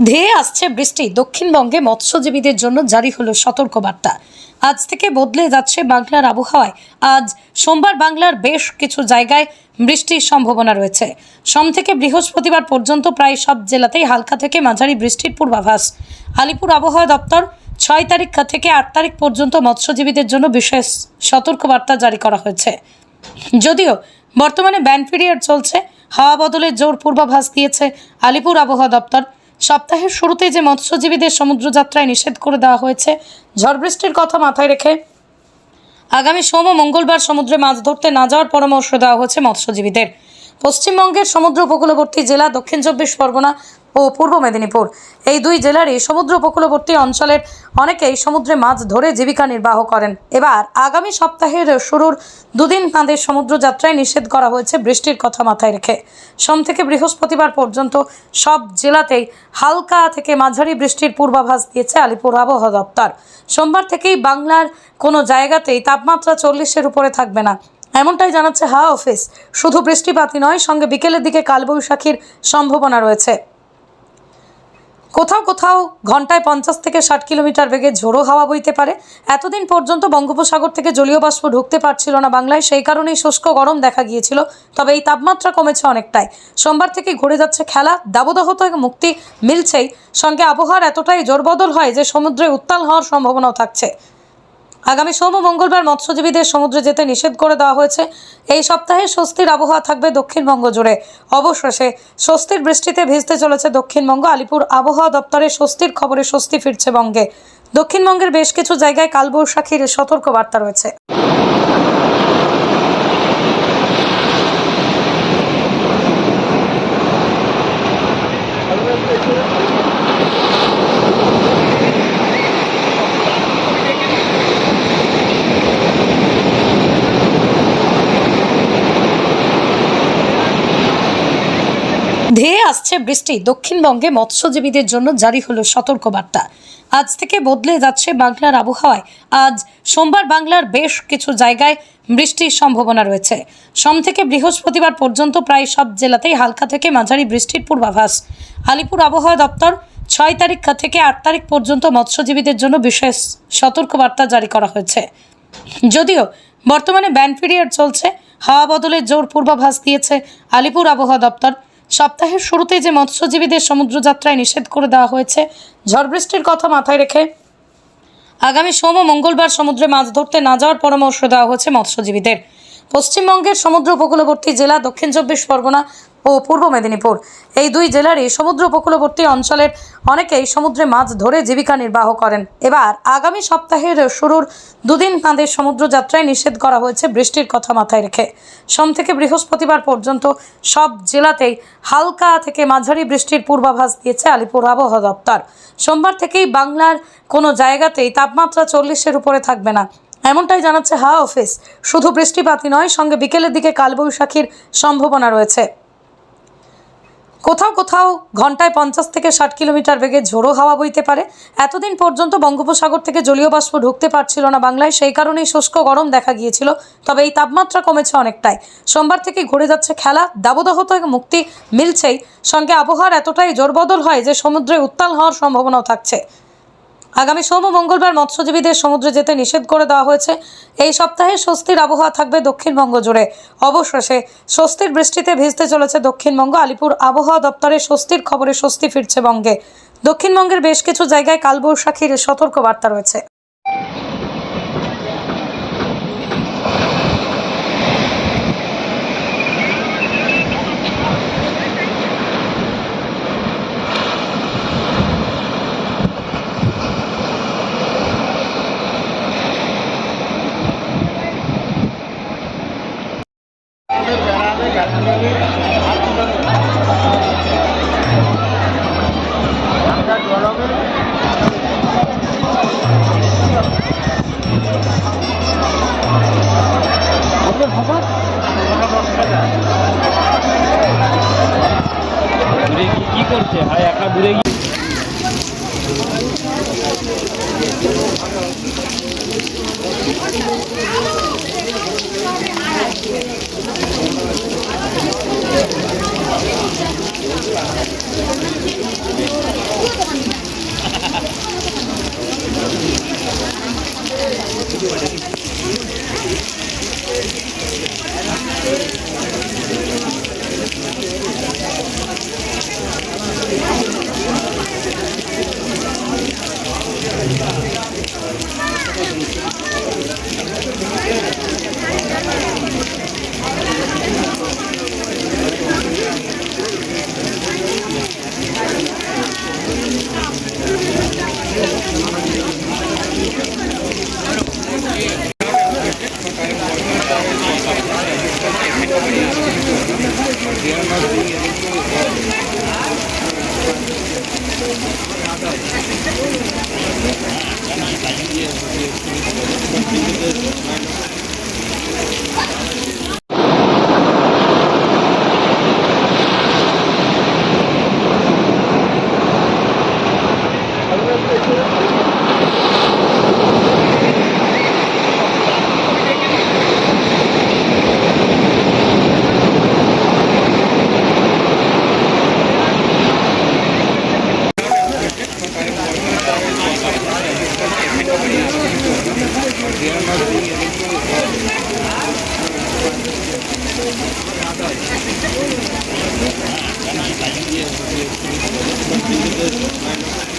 ধেয়ে আসছে বৃষ্টি, দক্ষিণবঙ্গে মৎস্যজীবীদের জন্য জারি হলো সতর্কবার্তা। আজ থেকে বদলে যাচ্ছে বাংলার আবহাওয়ায়। আজ সোমবার বাংলার বেশ কিছু জায়গায় বৃষ্টির সম্ভাবনা রয়েছে। সোম থেকে বৃহস্পতিবার পর্যন্ত প্রায় সব জেলাতেই হালকা থেকে মাঝারি বৃষ্টির পূর্বাভাস। আলিপুর আবহাওয়া দপ্তর 6 তারিখ থেকে 8 তারিখ পর্যন্ত মৎস্যজীবীদের জন্য বিশেষ সতর্কবার্তা জারি করা হয়েছে। যদিও বর্তমানে ব্যান পিরিয়ড চলছে, হাওয়া বদলের জোর পূর্বাভাস দিয়েছে আলিপুর আবহাওয়া দপ্তর। সপ্তাহের শুরুতে যে মৎস্যজীবীদের সমুদ্রযাত্রায় নিষেধ করে দেওয়া হয়েছে, ঝড় বৃষ্টির কথা মাথায় রেখে আগামী সোম ও মঙ্গলবার সমুদ্রে মাছ ধরতে না যাওয়ার পরামর্শ দেওয়া হয়েছে মৎস্যজীবীদের। পশ্চিমবঙ্গের সমুদ্র উপকূলবর্তী জেলা দক্ষিণ 24 পরগনা ও পূর্ব মেদিনীপুর, এই দুই জেলারই সমুদ্র উপকূলবর্তী অঞ্চলের অনেকেই সমুদ্রে মাছ ধরে জীবিকা নির্বাহ করেন। এবার আগামী সপ্তাহের শুরুর দুদিন তাঁদের সমুদ্রযাত্রায় নিষেধ করা হয়েছে বৃষ্টির কথা মাথায় রেখে। সোম থেকে বৃহস্পতিবার পর্যন্ত সব জেলাতেই হালকা থেকে মাঝারি বৃষ্টির পূর্বাভাস দিয়েছে আলিপুর আবহাওয়া দপ্তর। সোমবার থেকেই বাংলার কোনো জায়গাতেই তাপমাত্রা 40-এর উপরে থাকবে না, এমনটাই জানাচ্ছে হাওয়া অফিস। শুধু বৃষ্টিপাতই নয়, সঙ্গে বিকেলের দিকে কালবৈশাখীর সম্ভাবনা রয়েছে। কোথাও কোথাও ঘন্টায় 50 থেকে 60 কিলোমিটার বেগে ঝোড়ো হাওয়া বইতে পারে। এতদিন পর্যন্ত বঙ্গোপসাগর থেকে জলীয় বাষ্প ঢুকতে পারছিল না বাংলায়, সেই কারণেই শুষ্ক গরম দেখা গিয়েছিল। তবে এই তাপমাত্রা কমেছে অনেকটাই। সোমবার থেকে ঘুরে যাচ্ছে খেলা, দাবদাহ থেকে মুক্তি মিলছেই। সঙ্গে আবহাওয়ার এতটাই জোরবদল হয় যে সমুদ্রে উত্তাল হওয়ার সম্ভাবনাও থাকছে। আগামী সোম ও মঙ্গলবার মৎস্যজীবীদের সমুদ্রে যেতে নিষেধ করে দেওয়া হয়েছে। এই সপ্তাহে স্বস্তির আবহাওয়া থাকবে দক্ষিণবঙ্গ জুড়ে। অবশেষে স্বস্তির বৃষ্টিতে ভিজতে চলেছে দক্ষিণবঙ্গ। আলিপুর আবহাওয়া দপ্তরের স্বস্তির খবরে স্বস্তি ফিরছে বঙ্গে। দক্ষিণবঙ্গের বেশ কিছু জায়গায় কালবৈশাখীর সতর্কবার্তা রয়েছে। ধেয়ে আসছে বৃষ্টি, দক্ষিণবঙ্গে মৎস্যজীবীদের জন্য জারি হলো সতর্কবার্তা। আজ থেকে বদলে যাচ্ছে বাংলার আবহাওয়ায়। আজ সোমবার বাংলার বেশ কিছু জায়গায় বৃষ্টির সম্ভাবনা রয়েছে। সোম থেকে বৃহস্পতিবার পর্যন্ত প্রায় সব জেলাতেই হালকা থেকে মাঝারি বৃষ্টির পূর্বাভাস। আলিপুর আবহাওয়া দপ্তর 6 তারিখ থেকে 8 তারিখ পর্যন্ত মৎস্যজীবীদের জন্য বিশেষ সতর্কবার্তা জারি করা হয়েছে। যদিও বর্তমানে ব্যান পিরিয়ড চলছে, হাওয়া বদলের জোর পূর্বাভাস দিয়েছে আলিপুর আবহাওয়া দপ্তর। সপ্তাহের শুরুতে যে মৎস্যজীবীদের সমুদ্রযাত্রায় নিষেধ করে দেওয়া হয়েছে, ঝড় বৃষ্টির কথা মাথায় রেখে আগামী সোম ও মঙ্গলবার সমুদ্রে মাছ ধরতে না যাওয়ার পরামর্শ দেওয়া হয়েছে মৎস্যজীবীদের। পশ্চিমবঙ্গের সমুদ্র উপকূলবর্তী জেলা দক্ষিণ 24 পরগনা ও পূর্ব মেদিনীপুর, এই দুই জেলারই সমুদ্র উপকূলবর্তী অঞ্চলের অনেকেই সমুদ্রে মাছ ধরে জীবিকা নির্বাহ করেন। এবার আগামী সপ্তাহের শুরুর দুদিন তাঁদের সমুদ্রযাত্রায় নিষেধ করা হয়েছে বৃষ্টির কথা মাথায় রেখে। সোম থেকে বৃহস্পতিবার পর্যন্ত সব জেলাতেই হালকা থেকে মাঝারি বৃষ্টির পূর্বাভাস দিয়েছে আলিপুর আবহাওয়া দপ্তর। সোমবার থেকেই বাংলার কোনো জায়গাতেই তাপমাত্রা 40-এর উপরে থাকবে না, এমনটাই জানাচ্ছে হাওয়া অফিস। শুধু বৃষ্টিপাতই নয়, সঙ্গে বিকেলের দিকে কালবৈশাখীর সম্ভাবনা রয়েছে। কোথাও কোথাও ঘন্টায় 50 থেকে 60 কিলোমিটার বেগে ঝোড়ো হাওয়া বইতে পারে। এতদিন পর্যন্ত বঙ্গোপসাগর থেকে জলীয় বাষ্প ঢুকতে পারছিল না বাংলায়, সেই কারণেই শুষ্ক গরম দেখা গিয়েছিল। তবে এই তাপমাত্রা কমেছে অনেকটাই। সোমবার থেকে ঘুরে যাচ্ছে খেলা, দাবদাহ থেকে মুক্তি মিলছেই। সঙ্গে আবহাওয়ার এতটাই জোরবদল হয় যে সমুদ্রে উত্তাল হওয়ার সম্ভাবনাও থাকছে। আগামী সোম ও মঙ্গলবার মৎস্যজীবীদের সমুদ্রে যেতে নিষেধ করে দেওয়া হয়েছে। এই সপ্তাহে স্বস্তির আবহাওয়া থাকবে দক্ষিণবঙ্গ জুড়ে। অবশেষে স্বস্তির বৃষ্টিতে ভিজতে চলেছে দক্ষিণবঙ্গ। আলিপুর আবহাওয়া দপ্তরের স্বস্তির খবরে স্বস্তি ফিরছে বঙ্গে। দক্ষিণবঙ্গের বেশ কিছু জায়গায় কালবৈশাখীর সতর্কবার্তা রয়েছে। দূরে কি করছে ভাই, একা দূরে গিয়ে Thank you. Thank you.